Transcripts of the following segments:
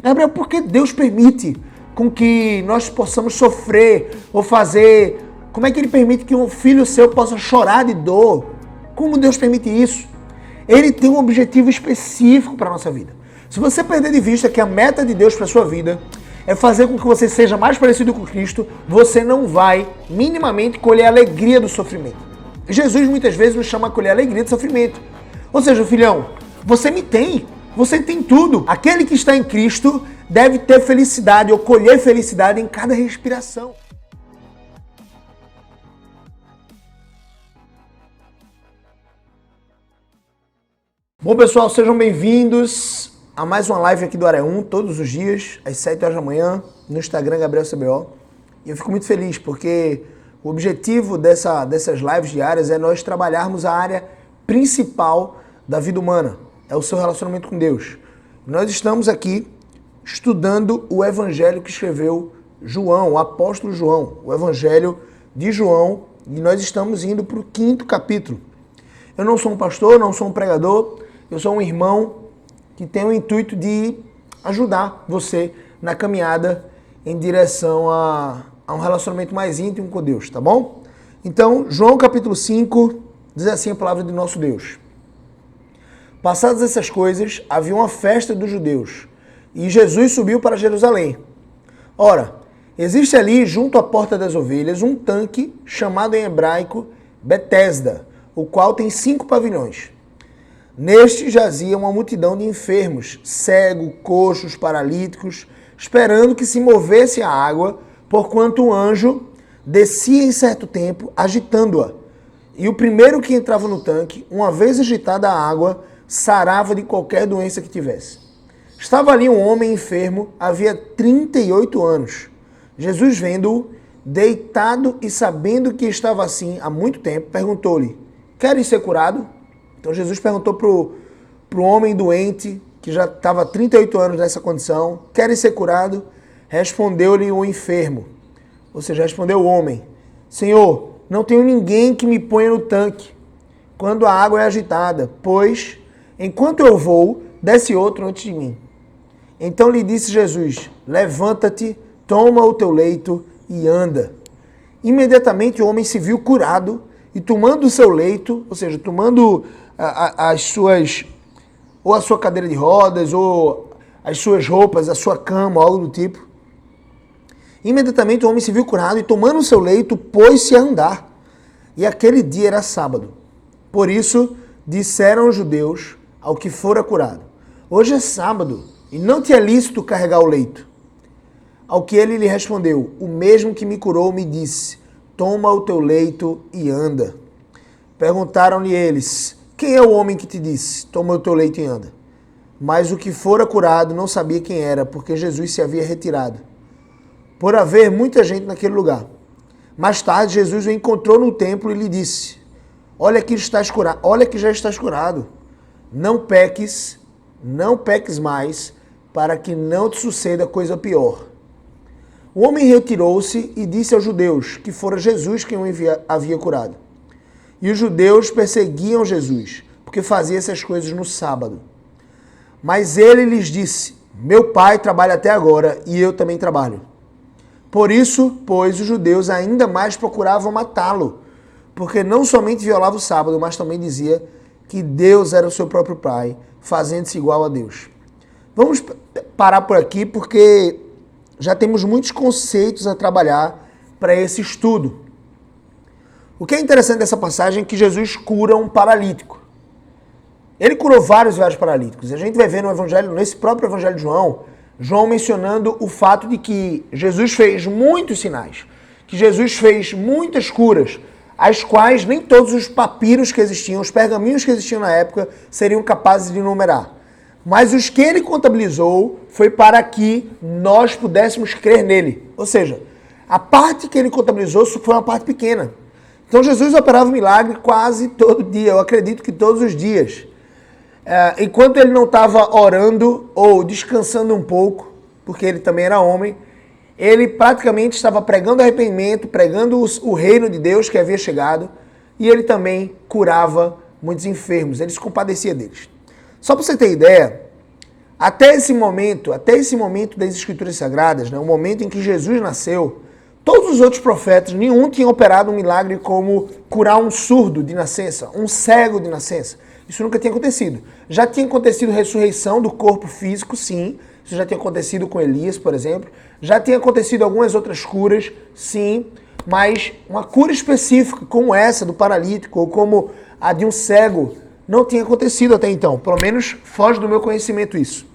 Gabriel, por que Deus permite com que nós possamos sofrer ou fazer? Como é que Ele permite que um filho seu possa chorar de dor? Como Deus permite isso? Ele tem um objetivo específico para a nossa vida. Se você perder de vista que a meta de Deus para a sua vida é fazer com que você seja mais parecido com Cristo, você não vai minimamente colher a alegria do sofrimento. Jesus muitas vezes nos chama a colher a alegria do sofrimento. Ou seja, filhão, você me tem. Você tem tudo. Aquele que está em Cristo deve ter felicidade ou colher felicidade em cada respiração. Bom, pessoal, sejam bem-vindos a mais uma live aqui do Área 1, todos os dias, às 7 horas da manhã, no Instagram Gabriel CBO. E eu fico muito feliz porque o objetivo dessas lives diárias é nós trabalharmos a área principal da vida humana. É o seu relacionamento com Deus. Nós estamos aqui estudando o evangelho que escreveu João, o apóstolo João, o evangelho de João, e nós estamos indo para o 5º capítulo. Eu não sou um pastor, não sou um pregador, eu sou um irmão que tem o intuito de ajudar você na caminhada em direção a um relacionamento mais íntimo com Deus, tá bom? Então, João capítulo 5, diz assim a palavra de nosso Deus. Passadas essas coisas, havia uma festa dos judeus, e Jesus subiu para Jerusalém. Ora, existe ali, junto à porta das ovelhas, um tanque chamado em hebraico Betesda, o qual tem 5 pavilhões. Neste jazia uma multidão de enfermos, cegos, coxos, paralíticos, esperando que se movesse a água, porquanto um anjo descia em certo tempo, agitando-a. E o primeiro que entrava no tanque, uma vez agitada a água, sarava de qualquer doença que tivesse. Estava ali um homem enfermo, havia 38 anos. Jesus, vendo-o deitado e sabendo que estava assim há muito tempo, perguntou-lhe: queres ser curado? Então Jesus perguntou para o homem doente, que já estava há 38 anos nessa condição: queres ser curado? Respondeu-lhe o enfermo, ou seja, respondeu o homem: Senhor, não tenho ninguém que me ponha no tanque quando a água é agitada, pois enquanto eu vou, desce outro antes de mim. Então lhe disse Jesus: levanta-te, toma o teu leito e anda. Imediatamente o homem se viu curado e tomando o seu leito, ou seja, tomando as suas, ou a sua cadeira de rodas, ou as suas roupas, a sua cama, algo do tipo. Imediatamente o homem se viu curado e tomando o seu leito, pôs-se a andar. E aquele dia era sábado. Por isso disseram os judeus ao que fora curado: hoje é sábado e não te é lícito carregar o leito. Ao que ele lhe respondeu: o mesmo que me curou me disse: toma o teu leito e anda. Perguntaram-lhe eles: quem é o homem que te disse: toma o teu leito e anda? Mas o que fora curado não sabia quem era, porque Jesus se havia retirado, por haver muita gente naquele lugar. Mais tarde Jesus o encontrou no templo e lhe disse: olha que já estás curado. Não peques mais, para que não te suceda coisa pior. O homem retirou-se e disse aos judeus que fora Jesus quem o havia curado. E os judeus perseguiam Jesus, porque fazia essas coisas no sábado. Mas ele lhes disse: meu pai trabalha até agora e eu também trabalho. Por isso, pois, os judeus ainda mais procuravam matá-lo, porque não somente violava o sábado, mas também dizia que Deus era o seu próprio pai, fazendo-se igual a Deus. Vamos parar por aqui, porque já temos muitos conceitos a trabalhar para esse estudo. O que é interessante dessa passagem é que Jesus cura um paralítico. Ele curou vários paralíticos. A gente vai ver no evangelho, nesse próprio evangelho de João mencionando o fato de que Jesus fez muitos sinais, que Jesus fez muitas curas, as quais nem todos os papiros que existiam, os pergaminhos que existiam na época, seriam capazes de enumerar. Mas os que ele contabilizou foi para que nós pudéssemos crer nele. Ou seja, a parte que ele contabilizou foi uma parte pequena. Então Jesus operava milagre quase todo dia, eu acredito que todos os dias. Enquanto ele não estava orando ou descansando um pouco, porque ele também era homem, ele praticamente estava pregando arrependimento, pregando o reino de Deus que havia chegado, e ele também curava muitos enfermos, ele se compadecia deles. Só para você ter ideia, até esse momento das Escrituras Sagradas, né, o momento em que Jesus nasceu, todos os outros profetas, nenhum tinha operado um milagre como curar um surdo de nascença, um cego de nascença. Isso nunca tinha acontecido. Já tinha acontecido ressurreição do corpo físico, sim. Isso já tinha acontecido com Elias, por exemplo. Já tinha acontecido algumas outras curas, sim. Mas uma cura específica como essa do paralítico ou como a de um cego não tinha acontecido até então. Pelo menos foge do meu conhecimento isso.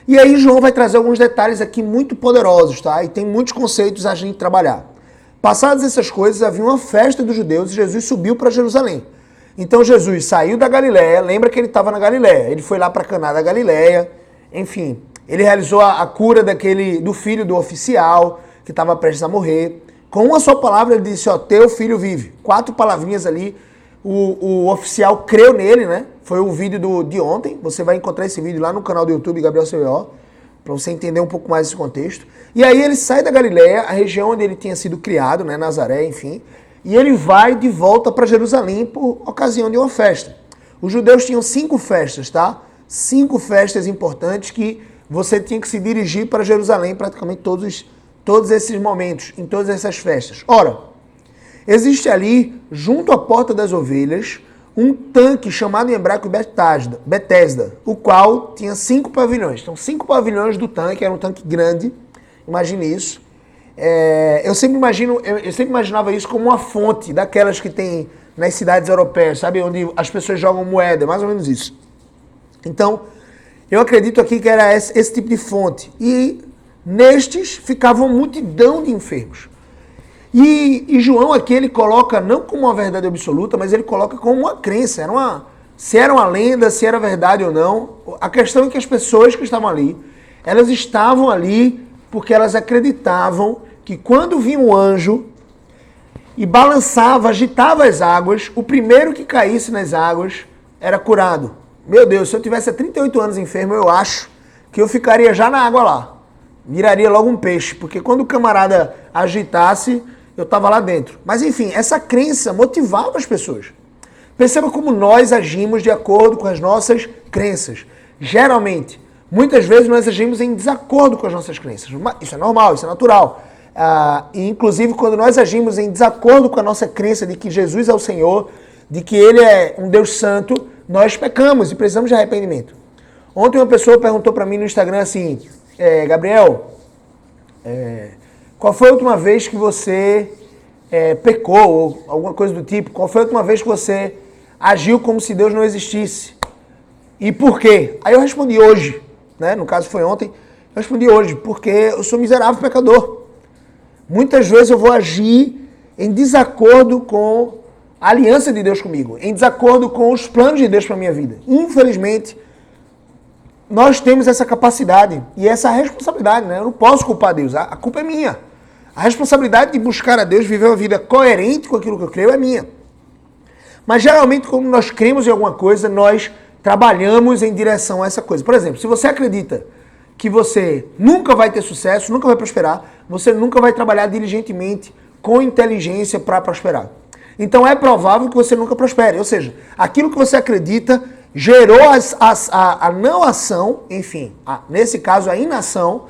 E aí João vai trazer alguns detalhes aqui muito poderosos, tá? E tem muitos conceitos a gente trabalhar. Passadas essas coisas, havia uma festa dos judeus e Jesus subiu para Jerusalém. Então Jesus saiu da Galileia, lembra que ele estava na Galileia, ele foi lá para Caná da Galileia, enfim, ele realizou a cura do filho do oficial, que estava prestes a morrer. Com uma só palavra ele disse, ó, teu filho vive. 4 palavrinhas ali, o oficial creu nele, né? Foi o vídeo de ontem, você vai encontrar esse vídeo lá no canal do YouTube, Gabriel CBO, para você entender um pouco mais esse contexto. E aí ele sai da Galileia, a região onde ele tinha sido criado, né, Nazaré, enfim, e ele vai de volta para Jerusalém por ocasião de uma festa. Os judeus tinham 5 festas, tá? 5 festas importantes que você tinha que se dirigir para Jerusalém praticamente todos esses momentos, em todas essas festas. Ora, existe ali, junto à Porta das Ovelhas, um tanque chamado em hebraico Betesda, o qual tinha 5 pavilhões. Então, 5 pavilhões do tanque, era um tanque grande, imagine isso. Eu sempre imaginava isso como uma fonte daquelas que tem nas cidades europeias, sabe? Onde as pessoas jogam moeda, mais ou menos isso. Então, eu acredito aqui que era esse tipo de fonte. E nestes ficava uma multidão de enfermos. E João aqui ele coloca não como uma verdade absoluta, mas ele coloca como uma crença. Se era uma lenda, se era verdade ou não. A questão é que as pessoas que estavam ali, elas estavam ali porque elas acreditavam que quando vinha um anjo e balançava, agitava as águas, o primeiro que caísse nas águas era curado. Meu Deus, se eu tivesse 38 anos enfermo, eu acho que eu ficaria já na água lá. Viraria logo um peixe, porque quando o camarada agitasse, eu estava lá dentro. Mas enfim, essa crença motivava as pessoas. Perceba como nós agimos de acordo com as nossas crenças. Geralmente, muitas vezes nós agimos em desacordo com as nossas crenças. Isso é normal, isso é natural. E inclusive, quando nós agimos em desacordo com a nossa crença de que Jesus é o Senhor, de que Ele é um Deus santo, nós pecamos e precisamos de arrependimento. Ontem uma pessoa perguntou para mim no Instagram assim, Gabriel, qual foi a última vez que você pecou, ou alguma coisa do tipo? Qual foi a última vez que você agiu como se Deus não existisse? E por quê? Aí eu respondi hoje, né? No caso foi ontem, eu respondi hoje, porque eu sou miserável pecador. Muitas vezes eu vou agir em desacordo com a aliança de Deus comigo, em desacordo com os planos de Deus para a minha vida. Infelizmente, nós temos essa capacidade e essa responsabilidade, né? Eu não posso culpar Deus, a culpa é minha. A responsabilidade de buscar a Deus, viver uma vida coerente com aquilo que eu creio é minha. Mas geralmente, quando nós cremos em alguma coisa, nós trabalhamos em direção a essa coisa. Por exemplo, se você acredita que você nunca vai ter sucesso, nunca vai prosperar, você nunca vai trabalhar diligentemente, com inteligência para prosperar. Então é provável que você nunca prospere. Ou seja, aquilo que você acredita gerou a não ação, enfim, nesse caso a inação,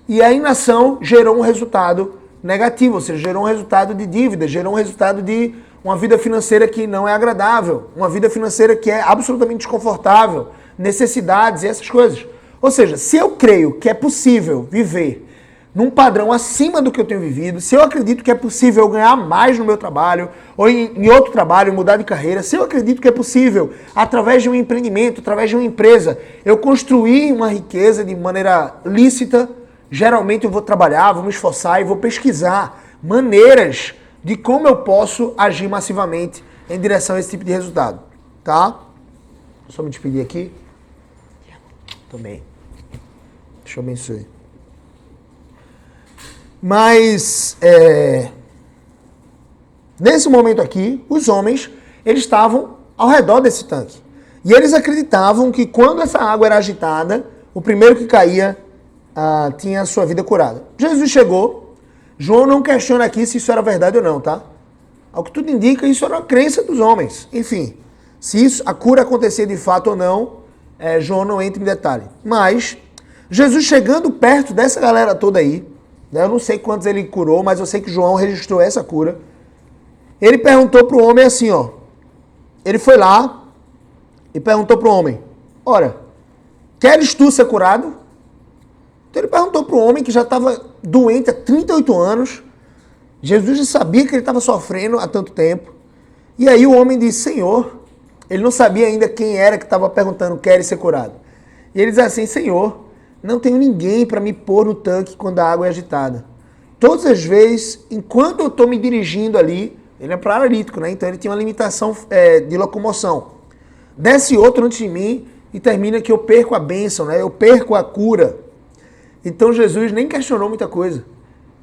e a inação gerou um resultado negativo, ou seja, gerou um resultado de dívida, gerou um resultado de uma vida financeira que não é agradável, uma vida financeira que é absolutamente desconfortável, necessidades e essas coisas. Ou seja, se eu creio que é possível viver num padrão acima do que eu tenho vivido, se eu acredito que é possível eu ganhar mais no meu trabalho, ou em outro trabalho, mudar de carreira, se eu acredito que é possível, através de um empreendimento, através de uma empresa, eu construir uma riqueza de maneira lícita, geralmente eu vou trabalhar, vou me esforçar e vou pesquisar maneiras de como eu posso agir massivamente em direção a esse tipo de resultado, tá? Só me despedir aqui. Também. Deixa eu abençoe. Mas, nesse momento aqui, os homens, eles estavam ao redor desse tanque. E eles acreditavam que quando essa água era agitada, o primeiro que caía tinha a sua vida curada. Jesus chegou. João não questiona aqui se isso era verdade ou não, tá? Ao que tudo indica, isso era uma crença dos homens. Enfim, se a cura acontecer de fato ou não, João não entra em detalhe. Mas, Jesus chegando perto dessa galera toda aí, né, eu não sei quantos ele curou, mas eu sei que João registrou essa cura. Ele perguntou para o homem assim, ó. Ele foi lá e perguntou para o homem, ora, queres tu ser curado? Então ele perguntou para o homem que já estava doente há 38 anos. Jesus já sabia que ele estava sofrendo há tanto tempo. E aí o homem disse, Senhor, ele não sabia ainda quem era que estava perguntando, queres ser curado? E ele diz assim, Senhor, não tenho ninguém para me pôr no tanque quando a água é agitada. Todas as vezes, enquanto eu estou me dirigindo ali, ele é paralítico, né? Então ele tinha uma limitação de locomoção. Desce outro antes de mim e termina que eu perco a bênção, né? Eu perco a cura. Então Jesus nem questionou muita coisa.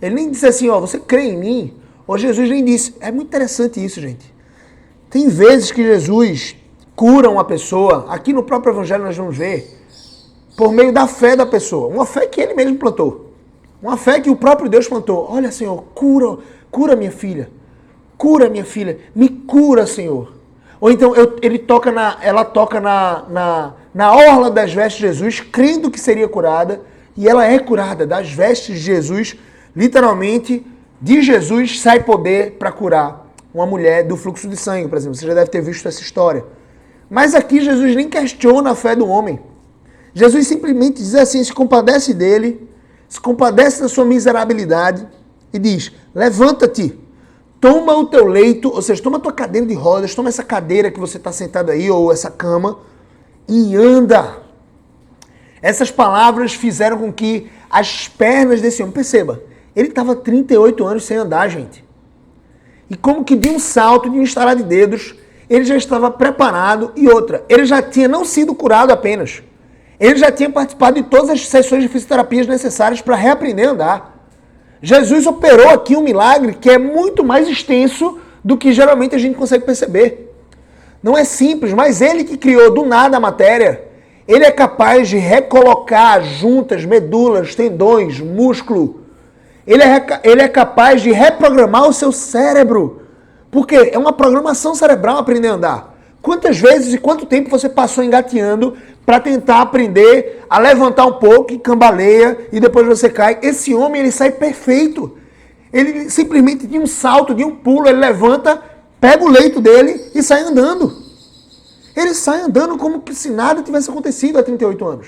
Ele nem disse assim, ó, você crê em mim? Ou Jesus nem disse. É muito interessante isso, gente. Tem vezes que Jesus cura uma pessoa, aqui no próprio Evangelho nós vamos ver, por meio da fé da pessoa. Uma fé que ele mesmo plantou. Uma fé que o próprio Deus plantou. Olha, Senhor, cura minha filha. Cura minha filha. Me cura, Senhor. Ou então ela toca na orla das vestes de Jesus, crendo que seria curada, e ela é curada das vestes de Jesus. Literalmente, de Jesus sai poder para curar uma mulher do fluxo de sangue, por exemplo. Você já deve ter visto essa história. Mas aqui Jesus nem questiona a fé do homem. Jesus simplesmente diz assim, se compadece dele, se compadece da sua miserabilidade e diz, levanta-te, toma o teu leito, ou seja, toma a tua cadeira de rodas, toma essa cadeira que você está sentado aí, ou essa cama, e anda. Essas palavras fizeram com que as pernas desse homem, perceba, ele estava 38 anos sem andar, gente. E como que de um salto, de um estalar de dedos, ele já estava preparado. E outra, ele já tinha não sido curado apenas. Ele já tinha participado de todas as sessões de fisioterapias necessárias para reaprender a andar. Jesus operou aqui um milagre que é muito mais extenso do que geralmente a gente consegue perceber. Não é simples, mas ele que criou do nada a matéria, ele é capaz de recolocar juntas, medulas, tendões, músculo. Ele é capaz de reprogramar o seu cérebro. Porque é uma programação cerebral aprender a andar. Quantas vezes e quanto tempo você passou engateando para tentar aprender a levantar um pouco e cambaleia e depois você cai? Esse homem, ele sai perfeito. Ele simplesmente de um salto, de um pulo, ele levanta, pega o leito dele e sai andando. Ele sai andando como se nada tivesse acontecido há 38 anos.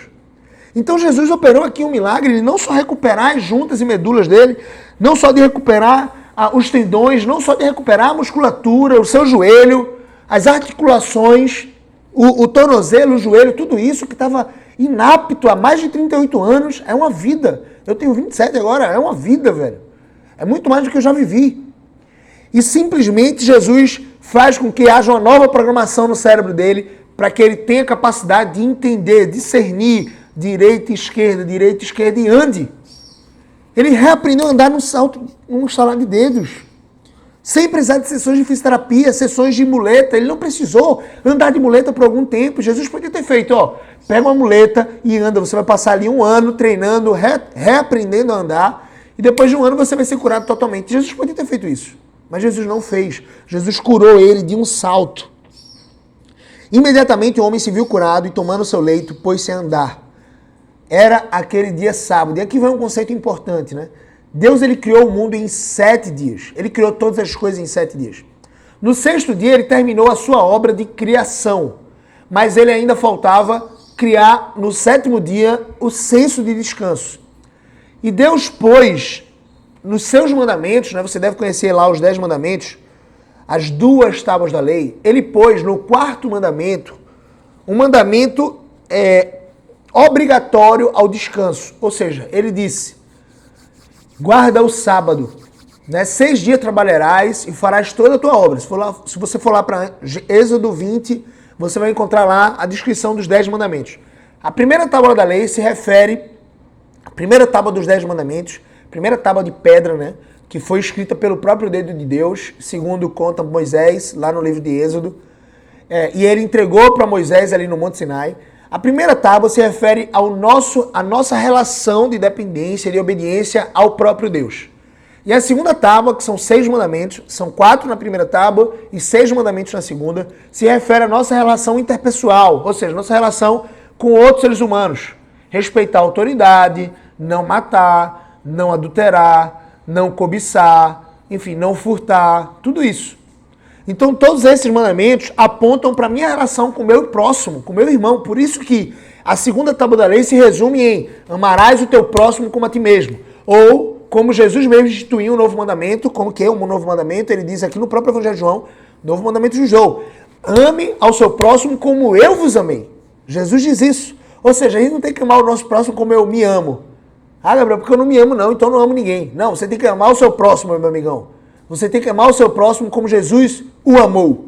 Então Jesus operou aqui um milagre de não só recuperar as juntas e medulas dele, não só de recuperar os tendões, não só de recuperar a musculatura, o seu joelho, as articulações, o tornozelo, o joelho, tudo isso que estava inapto há mais de 38 anos, é uma vida. Eu tenho 27 agora, é uma vida, velho. É muito mais do que eu já vivi. E simplesmente Jesus faz com que haja uma nova programação no cérebro dele para que ele tenha capacidade de entender, discernir direita e esquerda e ande. Ele reaprendeu a andar num salto, num estalar de dedos. Sem precisar de sessões de fisioterapia, sessões de muleta. Ele não precisou andar de muleta por algum tempo. Jesus podia ter feito, ó, pega uma muleta e anda. Você vai passar ali um ano treinando, reaprendendo a andar. E depois de um ano você vai ser curado totalmente. Jesus podia ter feito isso. Mas Jesus não fez. Jesus curou ele de um salto. Imediatamente o homem se viu curado e tomando seu leito, pôs-se a andar. Era aquele dia sábado. E aqui vem um conceito importante, né? Deus, ele criou o mundo em 7 dias. Ele criou todas as coisas em 7 dias. No 6º dia, ele terminou a sua obra de criação. Mas ele ainda faltava criar, no 7º dia, o senso de descanso. E Deus pôs nos seus mandamentos, né? Você deve conhecer lá os 10 mandamentos, as 2 tábuas da lei. Ele pôs no 4º mandamento, um mandamento obrigatório ao descanso. Ou seja, ele disse, guarda o sábado, né? 6 dias trabalharás e farás toda a tua obra. Se você for lá para Êxodo 20, você vai encontrar lá a descrição dos 10 mandamentos. A primeira tábua da lei se refere, a primeira tábua dos 10 mandamentos, primeira tábua de pedra, né? Que foi escrita pelo próprio dedo de Deus, segundo conta Moisés, lá no livro de Êxodo. E ele entregou para Moisés ali no Monte Sinai. A primeira tábua se refere à nossa relação de dependência e de obediência ao próprio Deus. E a segunda tábua, que são 6 mandamentos, são 4 na primeira tábua e 6 mandamentos na segunda, se refere à nossa relação interpessoal, ou seja, nossa relação com outros seres humanos. Respeitar a autoridade, não matar, não adulterar, não cobiçar, enfim, não furtar, tudo isso. Então todos esses mandamentos apontam para a minha relação com o meu próximo, com o meu irmão. Por isso que a segunda tábua da lei se resume em amarás o teu próximo como a ti mesmo. Ou, como Jesus mesmo instituiu um novo mandamento, como que é um novo mandamento, ele diz aqui no próprio Evangelho de João, novo mandamento de João, ame ao seu próximo como eu vos amei. Jesus diz isso. Ou seja, a gente não tem que amar o nosso próximo como eu me amo. Ah, Gabriel, porque eu não me amo não, então eu não amo ninguém. Não, você tem que amar o seu próximo, meu amigão. Você tem que amar o seu próximo como Jesus o amou.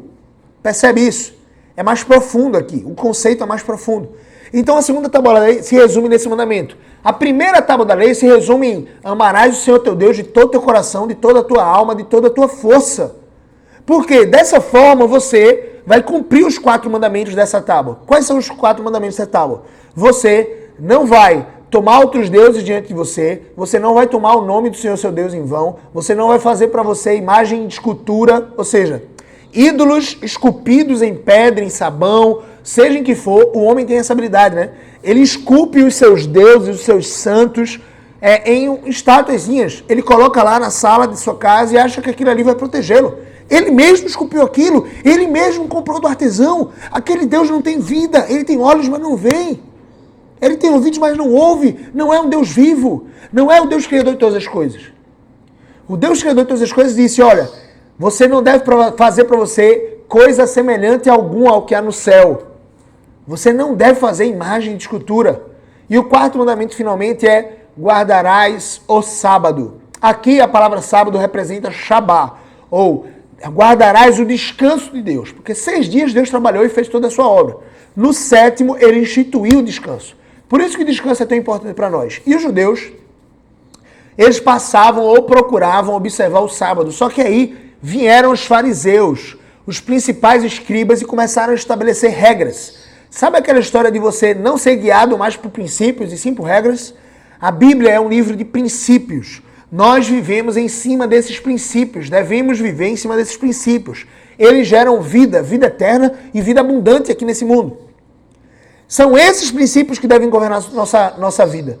Percebe isso? É mais profundo aqui. O conceito é mais profundo. Então a segunda tábua da lei se resume nesse mandamento. A primeira tábua da lei se resume em amarás o Senhor teu Deus de todo o teu coração, de toda a tua alma, de toda a tua força. Porque dessa forma você vai cumprir os 4 mandamentos dessa tábua. Quais são os 4 mandamentos dessa tábua? Você não vai tomar outros deuses diante de você, você não vai tomar o nome do Senhor seu Deus em vão, você não vai fazer para você imagem de escultura, ou seja, ídolos esculpidos em pedra, em sabão, seja em que for, o homem tem essa habilidade, né? Ele esculpe os seus deuses, os seus santos, em estatuezinhas. Ele coloca lá na sala de sua casa e acha que aquilo ali vai protegê-lo. Ele mesmo esculpiu aquilo, ele mesmo comprou do artesão. Aquele Deus não tem vida, ele tem olhos, mas não vê. Ele tem ouvidos, mas não ouve. Não é um Deus vivo. Não é o Deus criador de todas as coisas. O Deus criador de todas as coisas disse, olha, você não deve fazer para você coisa semelhante alguma ao que há no céu. Você não deve fazer imagem de escultura. E o 4º mandamento, finalmente, é guardarás o sábado. Aqui a palavra sábado representa Shabá, ou guardarás o descanso de Deus. Porque 6 dias Deus trabalhou e fez toda a sua obra. No 7º, ele instituiu o descanso. Por isso que o descanso é tão importante para nós. E os judeus, eles passavam ou procuravam observar o sábado. Só que aí vieram os fariseus, os principais escribas, e começaram a estabelecer regras. Sabe aquela história de você não ser guiado mais por princípios e sim por regras? A Bíblia é um livro de princípios. Nós vivemos em cima desses princípios, devemos viver em cima desses princípios. Eles geram vida, vida eterna e vida abundante aqui nesse mundo. São esses princípios que devem governar nossa vida.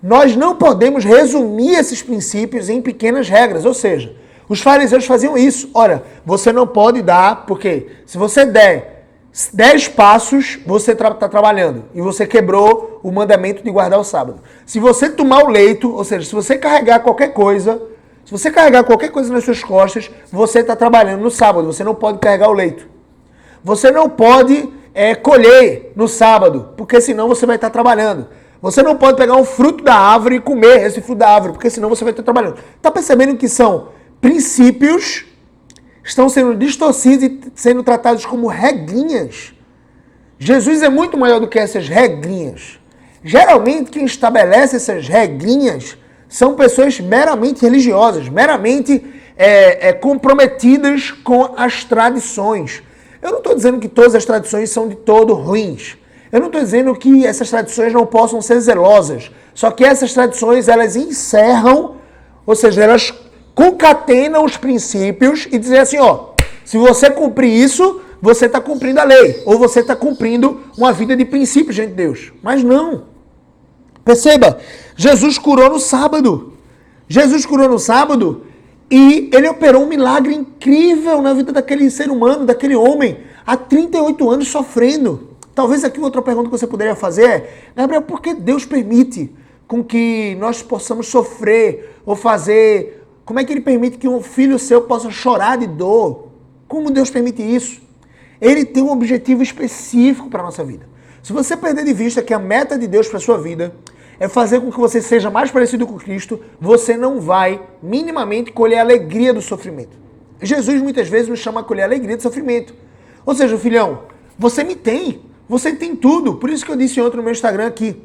Nós não podemos resumir esses princípios em pequenas regras, ou seja, os fariseus faziam isso. Olha, você não pode dar, porque se você der 10 passos, você está trabalhando e você quebrou o mandamento de guardar o sábado. Se você tomar o leito, ou seja, se você carregar qualquer coisa nas suas costas, você está trabalhando no sábado, você não pode carregar o leito. Você não pode colher no sábado, porque senão você vai estar trabalhando. Você não pode pegar um fruto da árvore e comer esse fruto da árvore, porque senão você vai estar trabalhando. Está percebendo que são princípios, estão sendo distorcidos e sendo tratados como regrinhas? Jesus é muito maior do que essas regrinhas. Geralmente quem estabelece essas regrinhas são pessoas meramente religiosas, meramente comprometidas com as tradições. Eu não estou dizendo que todas as tradições são de todo ruins. Eu não estou dizendo que essas tradições não possam ser zelosas. Só que essas tradições, elas encerram, ou seja, elas concatenam os princípios e dizem assim, ó, se você cumprir isso, você está cumprindo a lei. Ou você está cumprindo uma vida de princípios diante de Deus. Mas não. Perceba, Jesus curou no sábado. Jesus curou no sábado e ele operou um milagre incrível na vida daquele ser humano, daquele homem, há 38 anos sofrendo. Talvez aqui outra pergunta que você poderia fazer é, Gabriel, por que Deus permite com que nós possamos sofrer ou fazer... Como é que ele permite que um filho seu possa chorar de dor? Como Deus permite isso? Ele tem um objetivo específico para a nossa vida. Se você perder de vista que a meta de Deus para a sua vida é fazer com que você seja mais parecido com Cristo, você não vai minimamente colher a alegria do sofrimento. Jesus muitas vezes nos chama a colher a alegria do sofrimento. Ou seja, filhão, você me tem. Você tem tudo. Por isso que eu disse ontem no meu Instagram aqui.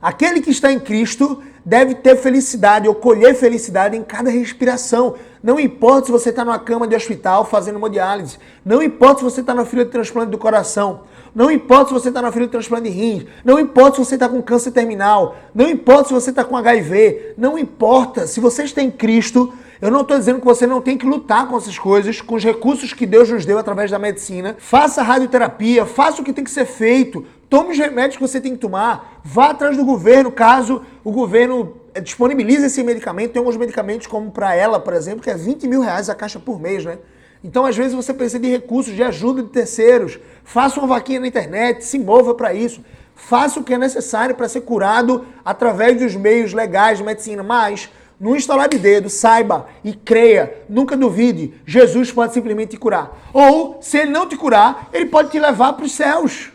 Aquele que está em Cristo deve ter felicidade ou colher felicidade em cada respiração. Não importa se você está numa cama de hospital fazendo hemodiálise. Não importa se você está na fila de transplante do coração. Não importa se você está na fila de transplante de rins. Não importa se você está com câncer terminal. Não importa se você está com HIV. Não importa. Se você está em Cristo, Eu não estou dizendo que você não tem que lutar com essas coisas, com os recursos que Deus nos deu através da medicina. Faça radioterapia, faça o que tem que ser feito, tome os remédios que você tem que tomar, vá atrás do governo, caso o governo disponibilize esse medicamento. Tem alguns medicamentos, como para ela, por exemplo, que é 20 mil reais a caixa por mês, né? Então, às vezes, você precisa de recursos, de ajuda de terceiros. Faça uma vaquinha na internet, se mova para isso. Faça o que é necessário para ser curado através dos meios legais de medicina. Mas, no instalar de dedo, saiba e creia, nunca duvide, Jesus pode simplesmente te curar. Ou, se ele não te curar, ele pode te levar para os céus.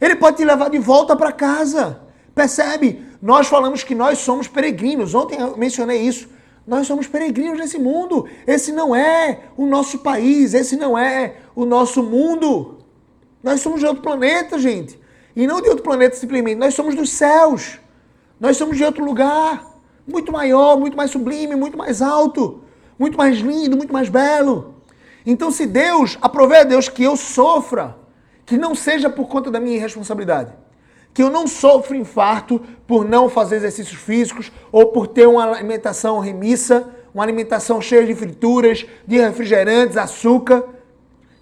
Ele pode te levar de volta para casa. Percebe? Nós falamos que nós somos peregrinos. Ontem eu mencionei isso. Nós somos peregrinos nesse mundo. Esse não é o nosso país. Esse não é o nosso mundo. Nós somos de outro planeta, gente. E não de outro planeta simplesmente. Nós somos dos céus. Nós somos de outro lugar. Muito maior, muito mais sublime, muito mais alto. Muito mais lindo, muito mais belo. Então, se Deus, aprove a Deus que eu sofra, que não seja por conta da minha irresponsabilidade. Que eu não sofra infarto por não fazer exercícios físicos ou por ter uma alimentação remissa, uma alimentação cheia de frituras, de refrigerantes, açúcar.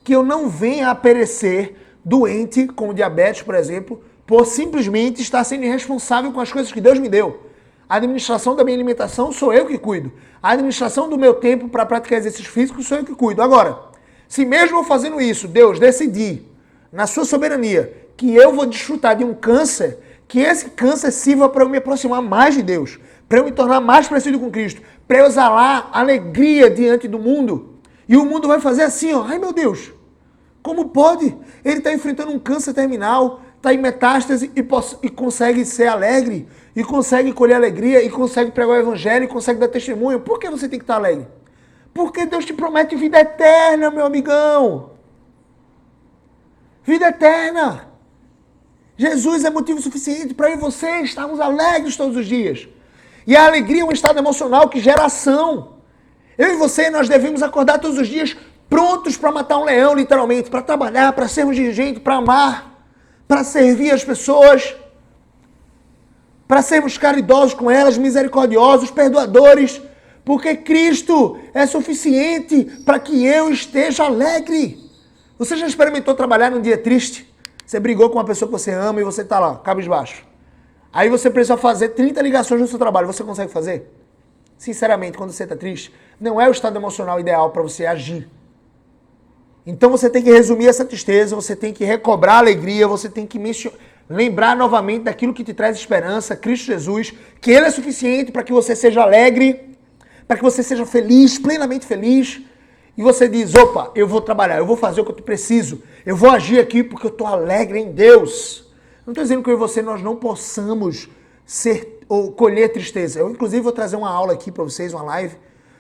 Que eu não venha a perecer doente, como diabetes, por exemplo, por simplesmente estar sendo irresponsável com as coisas que Deus me deu. A administração da minha alimentação sou eu que cuido. A administração do meu tempo para praticar exercícios físicos sou eu que cuido. Agora, se mesmo fazendo isso, Deus decidir, na sua soberania, que eu vou desfrutar de um câncer, que esse câncer sirva para eu me aproximar mais de Deus, para eu me tornar mais parecido com Cristo, para eu exalar alegria diante do mundo. E o mundo vai fazer assim, ó, ai meu Deus, como pode? Ele está enfrentando um câncer terminal, está em metástase e consegue ser alegre, e consegue colher alegria, e consegue pregar o evangelho, e consegue dar testemunho. Por que você tem que estar alegre? Porque Deus te promete vida eterna, meu amigão. Vida eterna. Jesus é motivo suficiente para eu e você estarmos alegres todos os dias. E a alegria é um estado emocional que gera ação. Eu e você, nós devemos acordar todos os dias prontos para matar um leão, literalmente, para trabalhar, para sermos dirigentes, para amar, para servir as pessoas, para sermos caridosos com elas, misericordiosos, perdoadores, porque Cristo é suficiente para que eu esteja alegre. Você já experimentou trabalhar num dia triste? Você brigou com uma pessoa que você ama e você está lá, cabisbaixo. Aí você precisa fazer 30 ligações no seu trabalho. Você consegue fazer? Sinceramente, quando você está triste, não é o estado emocional ideal para você agir. Então você tem que resumir essa tristeza, você tem que recobrar a alegria, você tem que lembrar novamente daquilo que te traz esperança, Cristo Jesus, que Ele é suficiente para que você seja alegre, para que você seja feliz, plenamente feliz. E você diz, opa, eu vou trabalhar, eu vou fazer o que eu preciso, eu vou agir aqui porque eu estou alegre em Deus. Não estou dizendo que eu e você nós não possamos ser ou colher tristeza. Eu, inclusive, vou trazer uma aula aqui para vocês, uma live,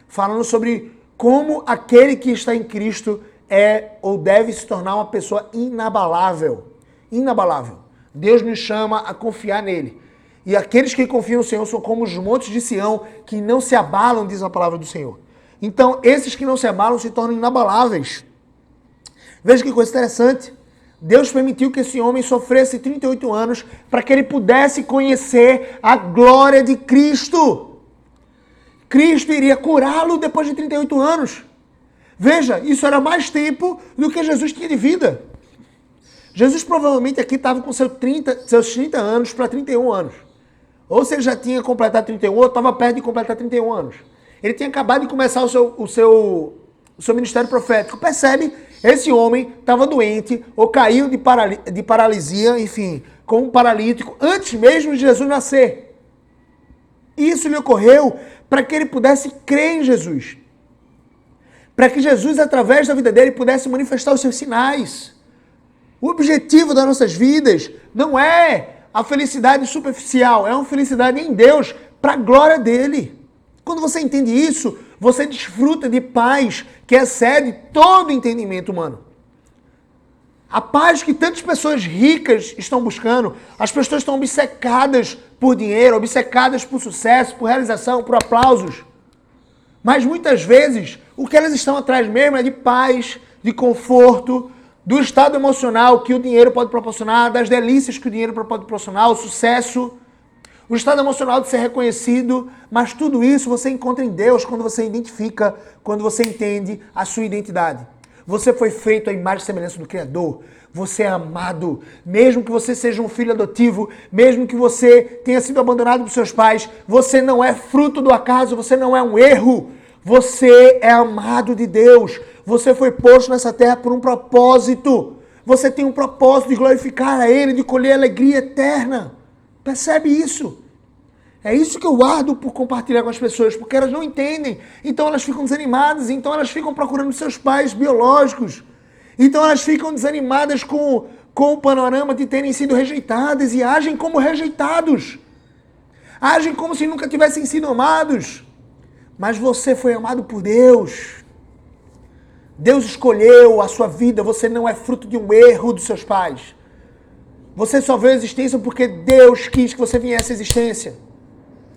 falando sobre como aquele que está em Cristo é ou deve se tornar uma pessoa inabalável. Inabalável. Deus nos chama a confiar nele. E aqueles que confiam no Senhor são como os montes de Sião, que não se abalam, diz a palavra do Senhor. Então, esses que não se abalam se tornam inabaláveis. Veja que coisa interessante. Deus permitiu que esse homem sofresse 38 anos para que ele pudesse conhecer a glória de Cristo. Cristo iria curá-lo depois de 38 anos. Veja, isso era mais tempo do que Jesus tinha de vida. Jesus provavelmente aqui estava com seus 30 anos para 31 anos. Ou se ele já tinha completado 31, ou estava perto de completar 31 anos. Ele tinha acabado de começar o seu ministério profético. Percebe? Esse homem estava doente, ou caiu de paralisia, enfim, como um paralítico, antes mesmo de Jesus nascer. Isso lhe ocorreu para que ele pudesse crer em Jesus. Para que Jesus, através da vida dele, pudesse manifestar os seus sinais. O objetivo das nossas vidas não é a felicidade superficial, é uma felicidade em Deus, para a glória dele. Quando você entende isso, você desfruta de paz que excede todo entendimento humano. A paz que tantas pessoas ricas estão buscando, as pessoas estão obcecadas por dinheiro, obcecadas por sucesso, por realização, por aplausos. Mas muitas vezes, o que elas estão atrás mesmo é de paz, de conforto, do estado emocional que o dinheiro pode proporcionar, das delícias que o dinheiro pode proporcionar, o sucesso. o estado emocional de ser reconhecido, mas tudo isso você encontra em Deus quando você identifica, quando você entende a sua identidade. Você foi feito à imagem e semelhança do Criador. Você é amado. Mesmo que você seja um filho adotivo, mesmo que você tenha sido abandonado por seus pais, você não é fruto do acaso, você não é um erro. Você é amado de Deus. Você foi posto nessa terra por um propósito. Você tem um propósito de glorificar a Ele, de colher alegria eterna. Percebe isso? É isso que eu ardo por compartilhar com as pessoas, porque elas não entendem. Então elas ficam desanimadas, então elas ficam procurando seus pais biológicos. Então elas ficam desanimadas com o panorama de terem sido rejeitadas e agem como rejeitados. Agem como se nunca tivessem sido amados. Mas você foi amado por Deus. Deus escolheu a sua vida, você não é fruto de um erro dos seus pais. Você só veio à existência porque Deus quis que você viesse à existência.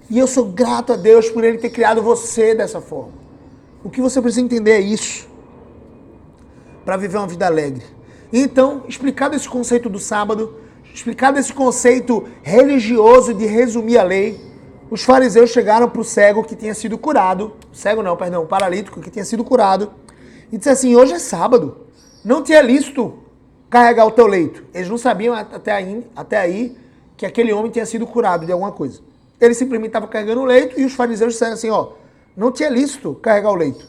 E eu sou grato a Deus por Ele ter criado você dessa forma. O que você precisa entender é isso. Para viver uma vida alegre. Então, explicado esse conceito do sábado, explicado esse conceito religioso de resumir a lei, os fariseus chegaram para o cego que tinha sido curado, o paralítico que tinha sido curado, e disse assim, hoje é sábado, não te é lícito carregar o teu leito. Eles não sabiam até aí que aquele homem tinha sido curado de alguma coisa. Ele simplesmente estava carregando o leito e os fariseus disseram assim, não te é lícito carregar o leito.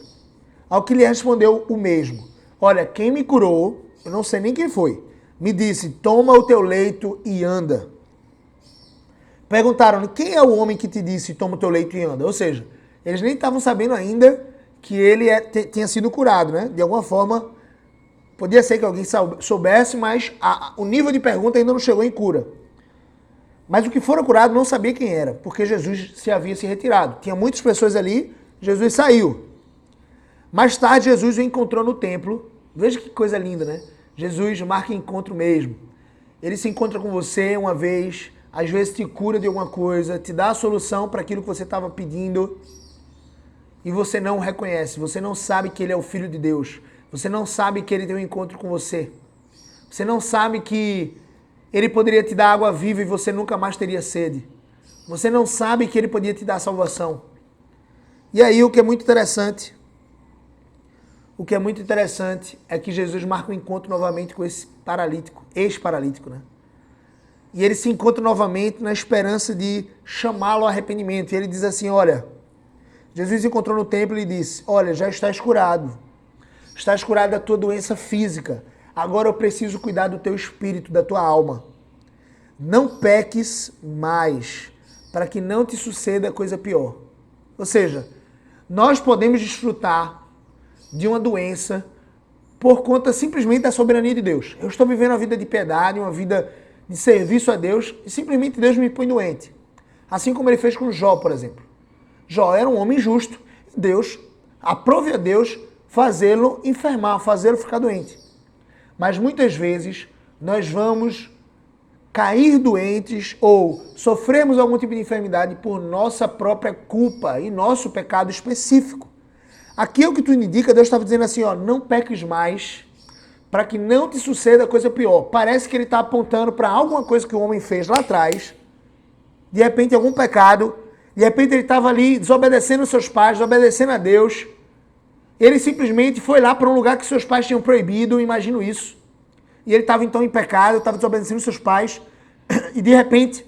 Ao que lhe respondeu o mesmo. Olha, quem me curou, eu não sei nem quem foi, me disse, toma o teu leito e anda. Perguntaram, quem é o homem que te disse, toma o teu leito e anda? Ou seja, eles nem estavam sabendo ainda que ele tinha sido curado, né? De alguma forma, podia ser que alguém soubesse, mas o nível de pergunta ainda não chegou em cura. Mas o que fora curado não sabia quem era, porque Jesus havia se retirado. Tinha muitas pessoas ali, Jesus saiu. Mais tarde, Jesus o encontrou no templo. Veja que coisa linda, né? Jesus marca encontro mesmo. Ele se encontra com você uma vez, às vezes te cura de alguma coisa, te dá a solução para aquilo que você estava pedindo e você não o reconhece. Você não sabe que ele é o Filho de Deus. Você não sabe que ele tem um encontro com você. Você não sabe que ele poderia te dar água viva e você nunca mais teria sede. Você não sabe que ele podia te dar salvação. E aí o que é muito interessante é que Jesus marca um encontro novamente com esse paralítico, ex-paralítico, né? E ele se encontra novamente na esperança de chamá-lo ao arrependimento. E ele diz assim, olha, Jesus encontrou no templo e disse, olha, já estás curado. Estás curado da tua doença física. Agora eu preciso cuidar do teu espírito, da tua alma. Não peques mais, para que não te suceda coisa pior. Ou seja, nós podemos desfrutar de uma doença por conta simplesmente da soberania de Deus. Eu estou vivendo uma vida de piedade, uma vida de serviço a Deus, e simplesmente Deus me põe doente. Assim como ele fez com Jó, por exemplo. Jó era um homem justo. Deus, aprove a Deus fazê-lo enfermar, fazê-lo ficar doente. Mas muitas vezes nós vamos cair doentes ou sofremos algum tipo de enfermidade por nossa própria culpa e nosso pecado específico. Aqui é o que tu indica, Deus estava dizendo assim, não peques mais, para que não te suceda coisa pior. Parece que ele está apontando para alguma coisa que o homem fez lá atrás, de repente algum pecado, de repente ele estava ali desobedecendo seus pais, desobedecendo a Deus. Ele simplesmente foi lá para um lugar que seus pais tinham proibido, imagino isso. E ele estava então em pecado, estava desobedecendo seus pais, e de repente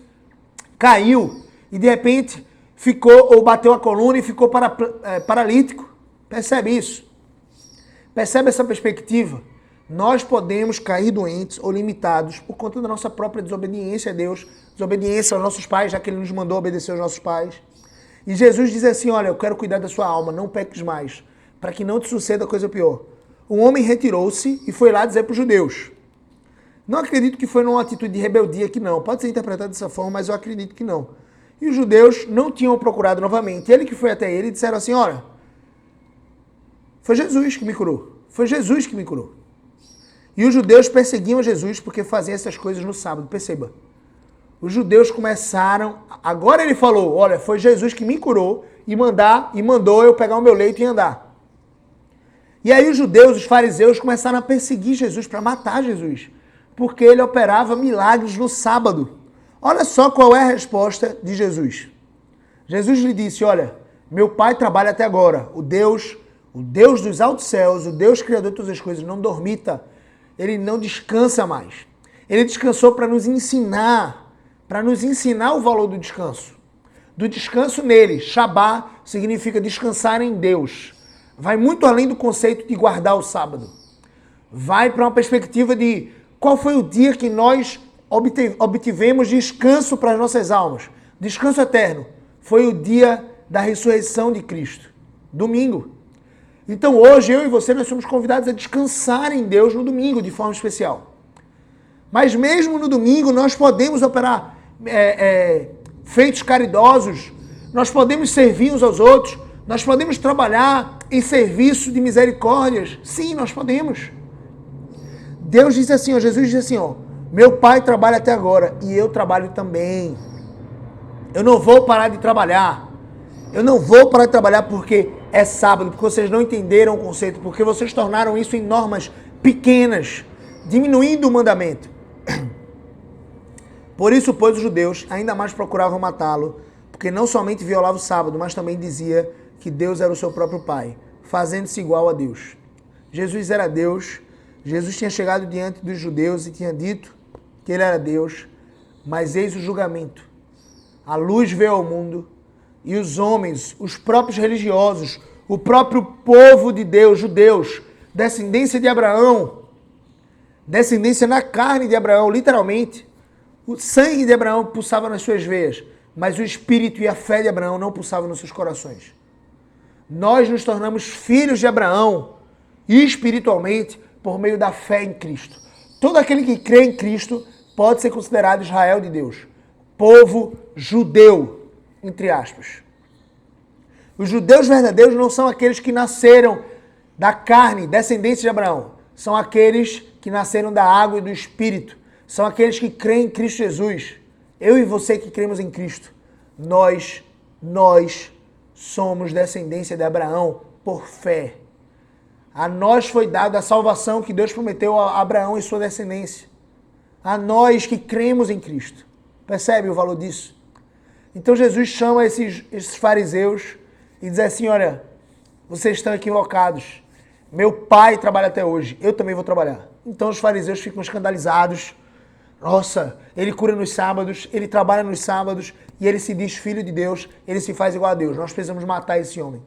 caiu, e de repente ficou, ou bateu a coluna e ficou paralítico. Percebe isso? Percebe essa perspectiva? Nós podemos cair doentes ou limitados por conta da nossa própria desobediência a Deus, desobediência aos nossos pais, já que Ele nos mandou obedecer aos nossos pais. E Jesus diz assim, olha, eu quero cuidar da sua alma, não peques mais, para que não te suceda coisa pior. O homem retirou-se e foi lá dizer para os judeus. Não acredito que foi numa atitude de rebeldia aqui não, pode ser interpretado dessa forma, mas eu acredito que não. E os judeus não tinham procurado novamente. Ele que foi até ele e disseram assim, olha, foi Jesus que me curou. Foi Jesus que me curou. E os judeus perseguiam Jesus porque faziam essas coisas no sábado. Perceba. Os judeus começaram... Agora ele falou, olha, foi Jesus que me curou e mandou eu pegar o meu leito e andar. E aí os judeus, os fariseus, começaram a perseguir Jesus para matar Jesus. Porque ele operava milagres no sábado. Olha só qual é a resposta de Jesus. Jesus lhe disse, olha, meu Pai trabalha até agora. O Deus dos altos céus, o Deus criador de todas as coisas, não dormita. Ele não descansa mais. Ele descansou para nos ensinar o valor do descanso. Do descanso nele. Shabá significa descansar em Deus. Vai muito além do conceito de guardar o sábado. Vai para uma perspectiva de qual foi o dia que nós obtivemos descanso para as nossas almas. Descanso eterno. Foi o dia da ressurreição de Cristo. Domingo. Então hoje eu e você nós somos convidados a descansar em Deus no domingo de forma especial. Mas mesmo no domingo nós podemos operar feitos caridosos, nós podemos servir uns aos outros, nós podemos trabalhar em serviço de misericórdias. Sim, nós podemos. Deus disse assim, ó, Jesus disse assim, ó, meu Pai trabalha até agora e eu trabalho também. Eu não vou parar de trabalhar. Eu não vou parar de trabalhar porque é sábado, porque vocês não entenderam o conceito, porque vocês tornaram isso em normas pequenas, diminuindo o mandamento. Por isso, pois, os judeus ainda mais procuravam matá-lo, porque não somente violava o sábado, mas também dizia que Deus era o seu próprio Pai, fazendo-se igual a Deus. Jesus era Deus, Jesus tinha chegado diante dos judeus e tinha dito que ele era Deus, mas eis o julgamento. A luz veio ao mundo e os homens, os próprios religiosos, o próprio povo de Deus, judeus, descendência de Abraão, descendência na carne de Abraão, literalmente, o sangue de Abraão pulsava nas suas veias, mas o espírito e a fé de Abraão não pulsavam nos seus corações. Nós nos tornamos filhos de Abraão, espiritualmente, por meio da fé em Cristo. Todo aquele que crê em Cristo pode ser considerado Israel de Deus, povo judeu, entre aspas. Os judeus verdadeiros não são aqueles que nasceram da carne, descendentes de Abraão. São aqueles que nasceram da água e do Espírito. São aqueles que creem em Cristo Jesus. Eu e você que cremos em Cristo. Nós somos descendência de Abraão por fé. A nós foi dada a salvação que Deus prometeu a Abraão e sua descendência. A nós que cremos em Cristo. Percebe o valor disso? Então Jesus chama esses fariseus e diz assim, olha, vocês estão equivocados. Meu Pai trabalha até hoje, eu também vou trabalhar. Então os fariseus ficam escandalizados. Nossa, ele cura nos sábados, ele trabalha nos sábados e ele se diz filho de Deus, ele se faz igual a Deus. Nós precisamos matar esse homem.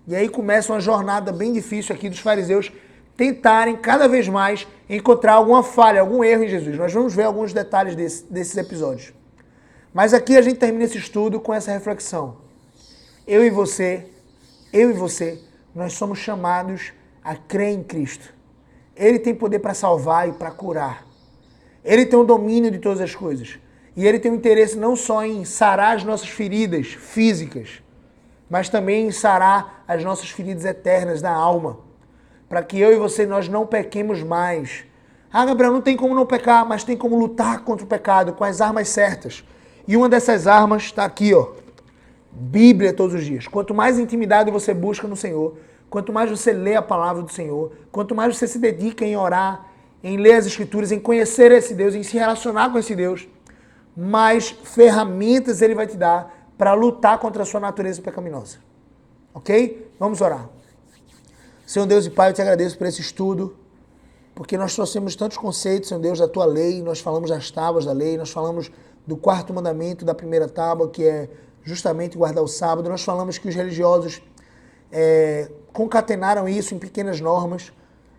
E aí começa uma jornada bem difícil aqui dos fariseus tentarem cada vez mais encontrar alguma falha, algum erro em Jesus. Nós vamos ver alguns detalhes desses episódios. Mas aqui a gente termina esse estudo com essa reflexão. Eu e você, nós somos chamados a crer em Cristo. Ele tem poder para salvar e para curar. Ele tem o domínio de todas as coisas. E ele tem um interesse não só em sarar as nossas feridas físicas, mas também em sarar as nossas feridas eternas da alma. Para que eu e você, nós não pequemos mais. Ah, Gabriel, não tem como não pecar, mas tem como lutar contra o pecado com as armas certas. E uma dessas armas está aqui, ó. Bíblia todos os dias. Quanto mais intimidade você busca no Senhor, quanto mais você lê a palavra do Senhor, quanto mais você se dedica em orar, em ler as Escrituras, em conhecer esse Deus, em se relacionar com esse Deus, mais ferramentas Ele vai te dar para lutar contra a sua natureza pecaminosa. Ok? Vamos orar. Senhor Deus e Pai, eu te agradeço por esse estudo, porque nós trouxemos tantos conceitos, Senhor Deus, da Tua lei, nós falamos das tábuas da lei, nós falamos do quarto mandamento da primeira tábua, que é justamente guardar o sábado, nós falamos que os religiosos concatenaram isso em pequenas normas.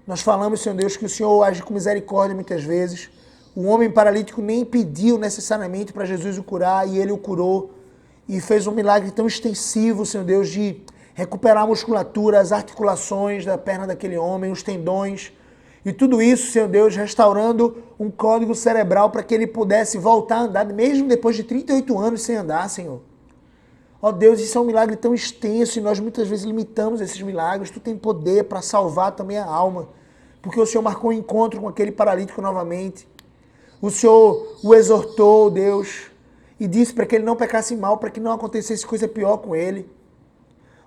Nós falamos, Senhor Deus, que o Senhor age com misericórdia muitas vezes. O homem paralítico nem pediu necessariamente para Jesus o curar e Ele o curou. E fez um milagre tão extensivo, Senhor Deus, de recuperar a musculatura, as articulações da perna daquele homem, os tendões. E tudo isso, Senhor Deus, restaurando um código cerebral para que ele pudesse voltar a andar, mesmo depois de 38 anos sem andar, Senhor. Ó Deus, isso é um milagre tão extenso e nós muitas vezes limitamos esses milagres. Tu tem poder para salvar também a alma, porque o Senhor marcou um encontro com aquele paralítico novamente. O Senhor o exortou, Deus, e disse para que ele não pecasse mal, para que não acontecesse coisa pior com ele.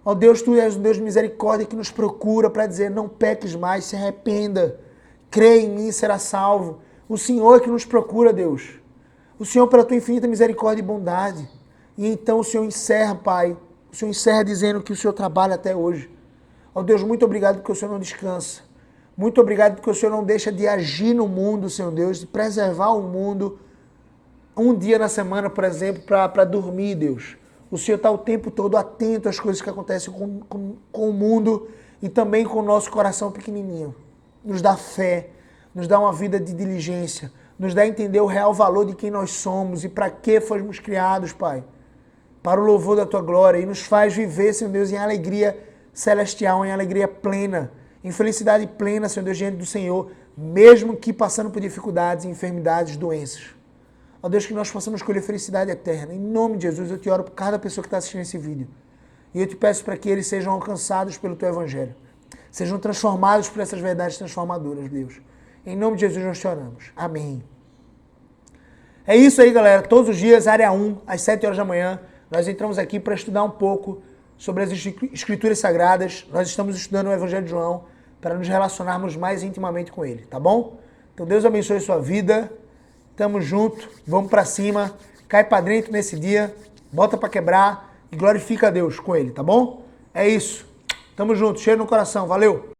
Ó Deus, Tu és um Deus de misericórdia que nos procura para dizer, não peques mais, se arrependa, crê em mim, será salvo. O Senhor é que nos procura, Deus. O Senhor, pela tua infinita misericórdia e bondade. E então o Senhor encerra, Pai. O Senhor encerra dizendo que o Senhor trabalha até hoje. Ó Deus, muito obrigado porque o Senhor não descansa. Muito obrigado porque o Senhor não deixa de agir no mundo, Senhor Deus, de preservar o mundo um dia na semana, por exemplo, para dormir, Deus. O Senhor está o tempo todo atento às coisas que acontecem com o mundo e também com o nosso coração pequenininho. Nos dá fé, nos dá uma vida de diligência, nos dá a entender o real valor de quem nós somos e para que fomos criados, Pai. Para o louvor da Tua glória e nos faz viver, Senhor Deus, em alegria celestial, em alegria plena, em felicidade plena, Senhor Deus, diante do Senhor, mesmo que passando por dificuldades, enfermidades, doenças. Ó Deus, que nós possamos escolher felicidade eterna. Em nome de Jesus, eu te oro por cada pessoa que está assistindo esse vídeo. E eu te peço para que eles sejam alcançados pelo Teu Evangelho. Sejam transformados por essas verdades transformadoras, Deus. Em nome de Jesus nós te oramos. Amém. É isso aí, galera. Todos os dias, área 1, às 7 horas da manhã, nós entramos aqui para estudar um pouco sobre as Escrituras Sagradas. Nós estamos estudando o Evangelho de João para nos relacionarmos mais intimamente com ele, tá bom? Então Deus abençoe a sua vida. Tamo junto, vamos pra cima, cai pra dentro nesse dia, bota pra quebrar e glorifica a Deus com ele, tá bom? É isso. Tamo junto, cheiro no coração, valeu!